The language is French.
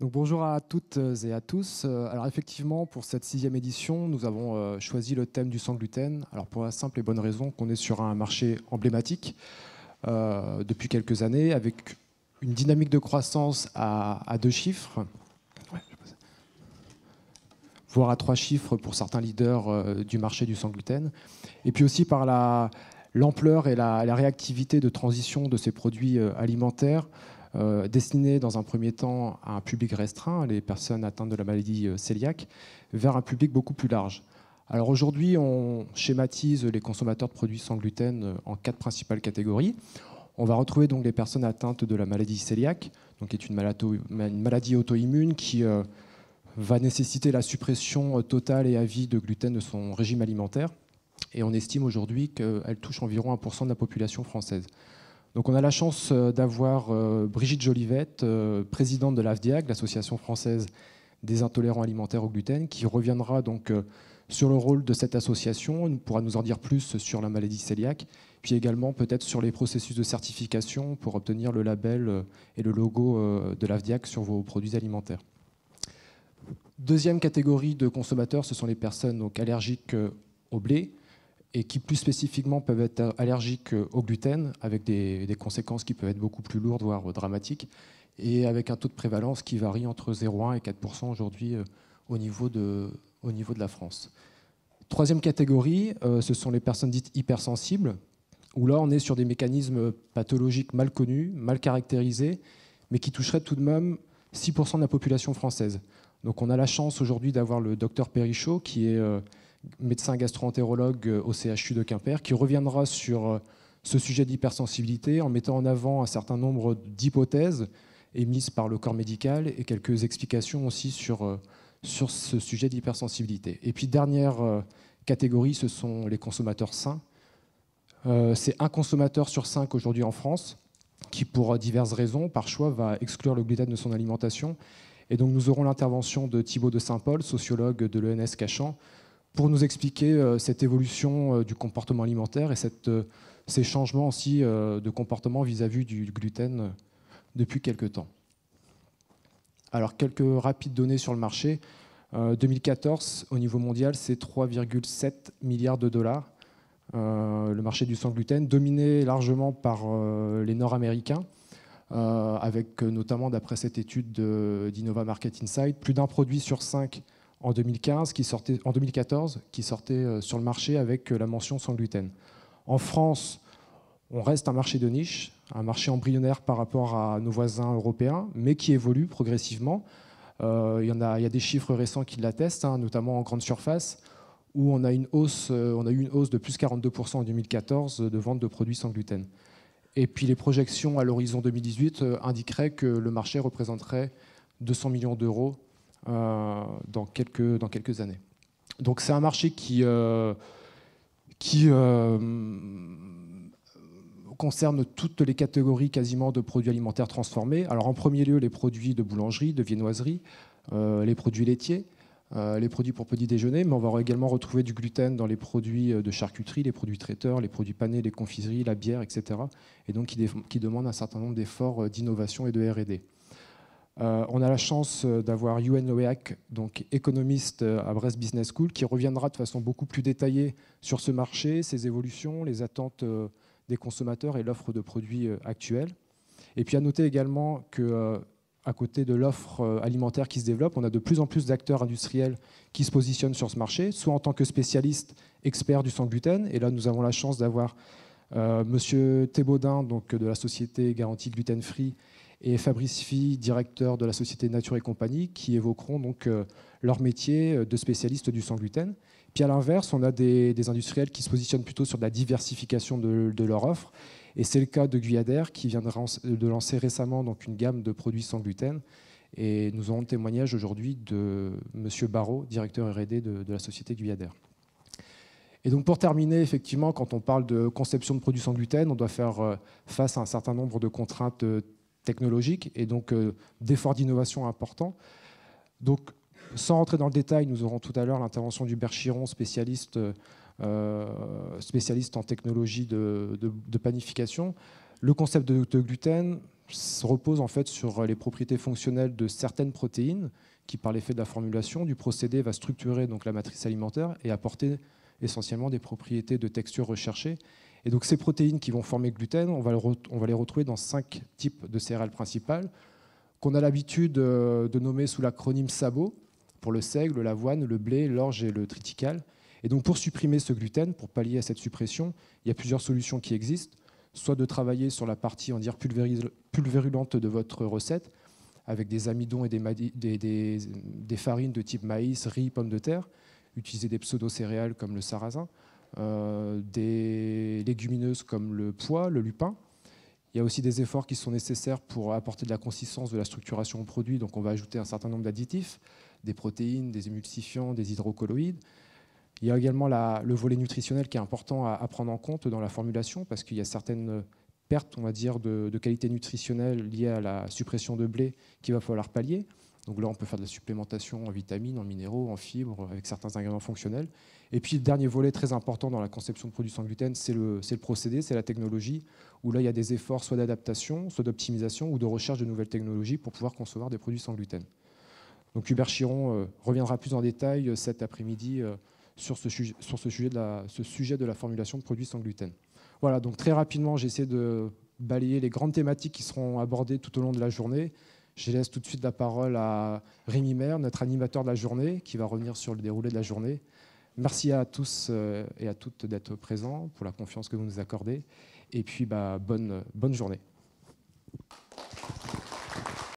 Donc bonjour à toutes et à tous. Alors effectivement, pour cette 6e édition, nous avons choisi le thème du sans gluten. Alors pour la simple et bonne raison qu'on est sur un marché emblématique depuis quelques années, avec une dynamique de croissance à 2 chiffres, voire à 3 chiffres pour certains leaders du marché du sans gluten. Et puis aussi par l'ampleur et la réactivité de transition de ces produits alimentaires destinés dans un premier temps à un public restreint, les personnes atteintes de la maladie cœliaque, vers un public beaucoup plus large. Alors aujourd'hui, on schématise les consommateurs de produits sans gluten en 4 principales catégories. On va retrouver donc les personnes atteintes de la maladie cœliaque, donc qui est une maladie auto-immune qui va nécessiter la suppression totale et à vie de gluten de son régime alimentaire. Et on estime aujourd'hui qu'elle touche environ 1% de la population française. Donc on a la chance d'avoir Brigitte Jolivette, présidente de l'AFDIAC, l'Association française des intolérants alimentaires au gluten, qui reviendra donc sur le rôle de cette association. Elle pourra nous en dire plus sur la maladie cœliaque, puis également peut-être sur les processus de certification pour obtenir le label et le logo de l'AFDIAC sur vos produits alimentaires. Deuxième catégorie de consommateurs, ce sont les personnes donc allergiques au blé, et qui plus spécifiquement peuvent être allergiques au gluten, avec des conséquences qui peuvent être beaucoup plus lourdes, voire dramatiques, et avec un taux de prévalence qui varie entre 0,1 et 4% aujourd'hui au niveau de la France. Troisième catégorie, ce sont les personnes dites hypersensibles, où là on est sur des mécanismes pathologiques mal connus, mal caractérisés, mais qui toucheraient tout de même 6% de la population française. Donc on a la chance aujourd'hui d'avoir le docteur Perrichot, qui est médecin gastro-entérologue au CHU de Quimper, qui reviendra sur ce sujet d'hypersensibilité en mettant en avant un certain nombre d'hypothèses émises par le corps médical et quelques explications aussi sur ce sujet d'hypersensibilité. Et puis dernière catégorie, ce sont les consommateurs sains. C'est un consommateur sur 5 aujourd'hui en France qui, pour diverses raisons, par choix, va exclure le gluten de son alimentation. Et donc nous aurons l'intervention de Thibaut de Saint-Paul, sociologue de l'ENS Cachan, pour nous expliquer cette évolution du comportement alimentaire et ces changements aussi de comportement vis-à-vis du gluten depuis quelques temps. Alors, quelques rapides données sur le marché. 2014, au niveau mondial, c'est 3,7 milliards de dollars. Le marché du sans gluten, dominé largement par les Nord-Américains, avec notamment, d'après cette étude d'Innova Market Insight, plus d'un produit sur 5 en 2014 qui sortait sur le marché avec la mention sans gluten. En France, on reste un marché de niche, un marché embryonnaire par rapport à nos voisins européens, mais qui évolue progressivement. Il y a des chiffres récents qui l'attestent, notamment en grande surface, où on a eu une hausse de plus 42% en 2014 de vente de produits sans gluten. Et puis les projections à l'horizon 2018 indiqueraient que le marché représenterait 200 millions d'euros dans quelques années. Donc c'est un marché qui concerne toutes les catégories quasiment de produits alimentaires transformés. Alors en premier lieu, les produits de boulangerie, de viennoiserie, les produits laitiers, les produits pour petit déjeuner, mais on va également retrouver du gluten dans les produits de charcuterie, les produits traiteurs, les produits panés, les confiseries, la bière, etc. Et donc qui demandent un certain nombre d'efforts d'innovation et de R&D. On a la chance d'avoir Yuen Loeak, donc économiste à Brest Business School, qui reviendra de façon beaucoup plus détaillée sur ce marché, ses évolutions, les attentes des consommateurs et l'offre de produits actuelle. Et puis à noter également qu'à côté de l'offre alimentaire qui se développe, on a de plus en plus d'acteurs industriels qui se positionnent sur ce marché, soit en tant que spécialistes experts du sans gluten. Et là, nous avons la chance d'avoir Monsieur Thébaudin, donc de la société Garantie Gluten Free, et Fabrice Fille, directeur de la société Nature et Compagnie, qui évoqueront donc leur métier de spécialiste du sans gluten. Puis à l'inverse, on a des industriels qui se positionnent plutôt sur de la diversification de leur offre. Et c'est le cas de Guyader, qui vient de lancer récemment donc une gamme de produits sans gluten. Et nous aurons le témoignage aujourd'hui de Monsieur Barrault, directeur R&D de la société Guyader. Et donc pour terminer, effectivement, quand on parle de conception de produits sans gluten, on doit faire face à un certain nombre de contraintes technologiques et donc d'efforts d'innovation importants. Donc, sans rentrer dans le détail, nous aurons tout à l'heure l'intervention d'Hubert Chiron, spécialiste en technologie de panification. Le concept de gluten repose en fait sur les propriétés fonctionnelles de certaines protéines qui, par l'effet de la formulation du procédé, va structurer donc la matrice alimentaire et apporter essentiellement des propriétés de texture recherchées. Et donc ces protéines qui vont former le gluten, on va les retrouver dans 5 types de céréales principales qu'on a l'habitude de nommer sous l'acronyme SABO pour le seigle, l'avoine, le blé, l'orge et le triticale. Et donc pour supprimer ce gluten, pour pallier à cette suppression, il y a plusieurs solutions qui existent. Soit de travailler sur la partie, on va dire, pulvérulente de votre recette, avec des amidons et des farines de type maïs, riz, pommes de terre, utiliser des pseudo-céréales comme le sarrasin, des légumineuses comme le pois, le lupin. Il y a aussi des efforts qui sont nécessaires pour apporter de la consistance, de la structuration au produit, donc on va ajouter un certain nombre d'additifs, des protéines, des émulsifiants, des hydrocolloïdes. Il y a également le volet nutritionnel qui est important à prendre en compte dans la formulation parce qu'il y a certaines pertes, on va dire, de qualité nutritionnelle liées à la suppression de blé qu'il va falloir pallier. Donc là, on peut faire de la supplémentation en vitamines, en minéraux, en fibres, avec certains ingrédients fonctionnels. Et puis, le dernier volet très important dans la conception de produits sans gluten, c'est le procédé, c'est la technologie, où là, il y a des efforts soit d'adaptation, soit d'optimisation ou de recherche de nouvelles technologies pour pouvoir concevoir des produits sans gluten. Donc Hubert Chiron reviendra plus en détail cet après-midi sur ce sujet de la formulation de produits sans gluten. Voilà, donc très rapidement, j'essaie de balayer les grandes thématiques qui seront abordées tout au long de la journée. Je laisse tout de suite la parole à Rémi Maire, notre animateur de la journée, qui va revenir sur le déroulé de la journée. Merci à tous et à toutes d'être présents, pour la confiance que vous nous accordez. Et puis, bonne journée.